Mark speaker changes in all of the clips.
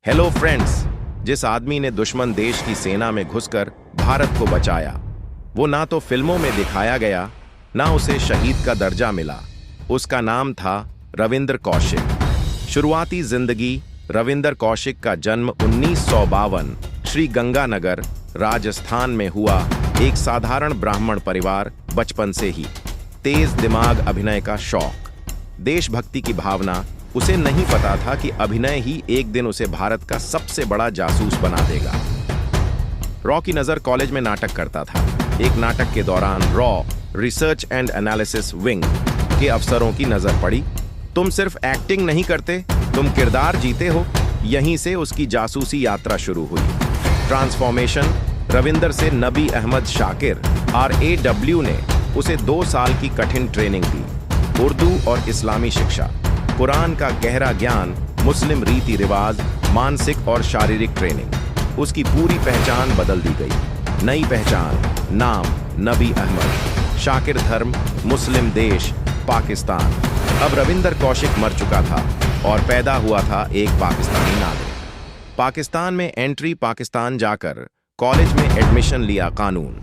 Speaker 1: Hello friends. जिस आदमी ने दुश्मन देश की सेना में घुसकर भारत को बचाया, वो ना तो फिल्मों में दिखाया गया, ना उसे शहीद का दर्जा मिला। उसका नाम था रविंद्र कौशिक। शुरुआती जिंदगी रविंद्र कौशिक का जन्म 1952 श्री गंगानगर, राजस्थान में हुआ। एक साधारण ब्राह्मण परिवार। बचपन से ही तेज दिमाग, अभिनय का शौक, देशभक्ति की भावना। उसे नहीं पता था कि अभिनय ही एक दिन उसे भारत का सबसे बड़ा जासूस बना देगा। रॉ की नजर कॉलेज में नाटक करता था। एक नाटक के दौरान raw research and analysis wing के अफसरों की नजर पड़ी। तुम सिर्फ एक्टिंग नहीं करते, तुम किरदार जीते हो। यहीं से उसकी जासूसी यात्रा शुरू हुई। ट्रांसफॉर्मेशन। रविंदर से नबी अहमद शाकिर RAW ने उसे 2 साल की कठिन ट्रेनिंग दी। उर्दू और इस्लामी शिक्षा, कुरान का गहरा ज्ञान, मुस्लिम रीति रिवाज, मानसिक और शारीरिक ट्रेनिंग। उसकी पूरी पहचान बदल दी गई। नई पहचान, नाम नबी अहमद, शाकिर धर्म, मुस्लिम देश पाकिस्तान। अब रविंदर कौशिक मर चुका था और पैदा हुआ था एक पाकिस्तानी नागरिक। पाकिस्तान में एंट्री। पाकिस्तान जाकर कॉलेज में एडमिशन लिया। कानून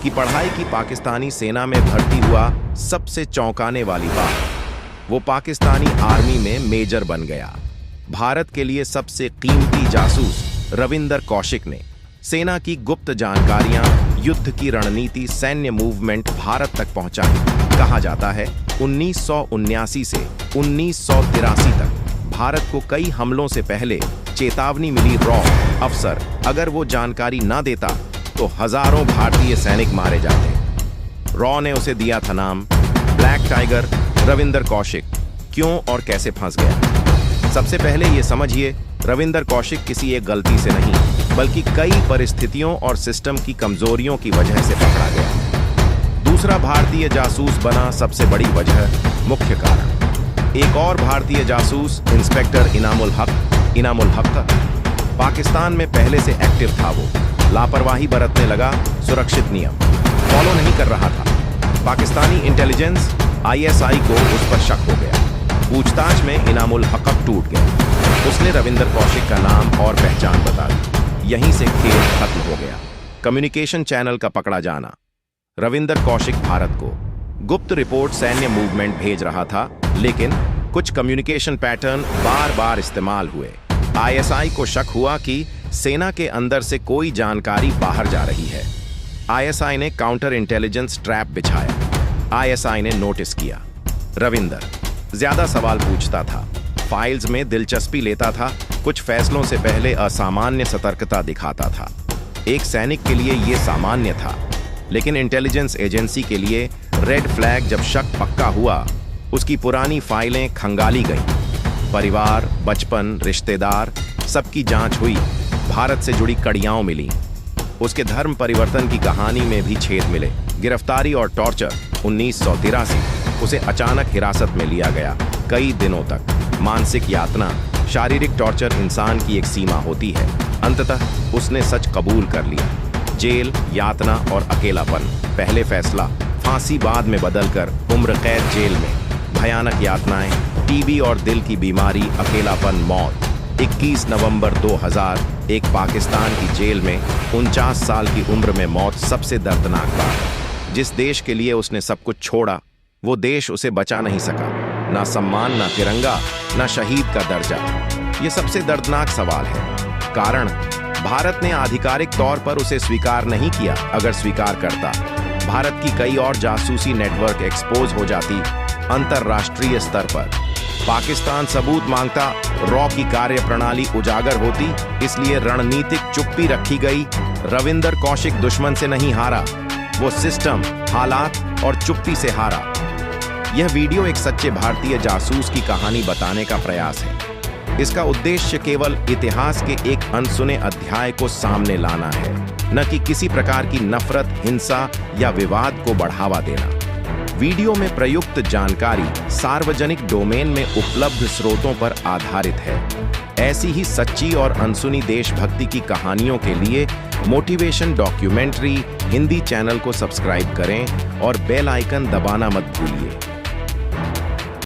Speaker 1: की पढ़ाई की। पाकिस्तानी सेना में भर्ती हुआ। सबसे चौंकाने वाली बात, वो पाकिस्तानी आर्मी में मेजर बन गया। भारत के लिए सबसे कीमती जासूस रविंदर कौशिक ने सेना की गुप्त जानकारियां, युद्ध की रणनीति, सैन्य मूवमेंट भारत तक पहुंचाई। कहा जाता है 1979 से 1983 तक भारत को कई हमलों से पहले चेतावनी मिली। रॉ अफसर अगर वो जानकारी ना देता तो हजारों भारतीय सैनिक मारे जाते। रॉ ने उसे दिया था नाम ब्लैक टाइगर। रविंदर कौशिक क्यों और कैसे फंस गया? सबसे पहले ये समझिए, रविंदर कौशिक किसी एक गलती से नहीं, बल्कि कई परिस्थितियों और सिस्टम की कमजोरियों की वजह से पकड़ा गया। दूसरा भारतीय जासूस बना। सबसे बड़ी वजह, मुख्य कारण, एक और भारतीय जासूस इंस्पेक्टर इनामुल हक पाकिस्तान में पहले से एक्टिव था। वो लापरवाही बरतने लगा, सुरक्षित नियम फॉलो नहीं कर रहा था। पाकिस्तानी इंटेलिजेंस ISI को उस पर शक हो गया। पूछताछ में इनामुल हक टूट गया। उसने रविंदर कौशिक का नाम और पहचान बता दी। यहीं से खेल खत्म हो गया। कम्युनिकेशन चैनल का पकड़ा जाना। रविंदर कौशिक भारत को गुप्त रिपोर्ट, सैन्य मूवमेंट भेज रहा था, लेकिन कुछ कम्युनिकेशन पैटर्न बार बार इस्तेमाल हुए। ISI को शक हुआ कि सेना के अंदर से कोई जानकारी बाहर जा रही है। ISI ने काउंटर इंटेलिजेंस ट्रैप बिछाया। ISI ने नोटिस किया। रविंदर ज्यादा सवाल पूछता था, फाइल्स में दिलचस्पी लेता था, कुछ फैसलों से पहले असामान्य सतर्कता दिखाता था। एक सैनिक के लिए यह सामान्य था, लेकिन इंटेलिजेंस एजेंसी के लिए रेड फ्लैग। जब शक पक्का हुआ, उसकी पुरानी फाइलें खंगाली गईं। परिवार, बचपन, रिश्तेदार, सबकी जांच हुई। भारत से जुड़ी कड़ियां मिली। उसके धर्म परिवर्तन की कहानी में भी छेद मिले। गिरफ्तारी और टॉर्चर। 1983 उसे अचानक हिरासत में लिया गया। कई दिनों तक मानसिक यातना, शारीरिक टॉर्चर। इंसान की एक सीमा होती है। अंततः उसने सच कबूल कर लिया। जेल, यातना और अकेलापन। पहले फैसला फांसी, बाद में बदलकर उम्र कैद जेल में। भयानक यातनाएं, TB और दिल की बीमारी, अकेलापन, मौत। 21 नवंबर 2000 एक पाकिस्तान की जेल में 49 साल की उम्र में मौत। सबसे दर्दनाक बात, जिस देश के लिए उसने सब कुछ छोड़ा, वो देश उसे बचा नहीं सका। ना सम्मान, ना तिरंगा, ना शहीद का दर्जा। ये सबसे दर्दनाक सवाल है। कारण, भारत ने आधिकारिक तौर पर उसे स्वीकार नहीं किया। अगर स्वीकार करता, भारत की कई और जासूसी नेटवर्क एक्सपोज हो जाती अंतरराष्ट्रीय स्तर पर। पाकिस्तान सबूत मांगता, रॉ की कार्यप्रणाली उजागर होती। इसलिए रणनीतिक चुप्पी रखी गई। रविंदर कौशिक दुश्मन से नहीं हारा, वो सिस्टम, हालात और चुप्पी से हारा। यह वीडियो एक सच्चे भारतीय जासूस की कहानी बताने का प्रयास है। इसका उद्देश्य केवल इतिहास के एक अनसुने अध्याय को सामने लाना है, न कि किसी प्रकार की नफरत, हिंसा या विवाद को बढ़ावा देना। वीडियो में प्रयुक्त जानकारी सार्वजनिक डोमेन में उपलब्ध स्रोतों पर आधारित है। ऐसी ही सच्ची और अनसुनी देशभक्ति की कहानियों के लिए मोटिवेशन डॉक्यूमेंट्री हिंदी चैनल को सब्सक्राइब करें और बेल आइकन दबाना मत भूलिए।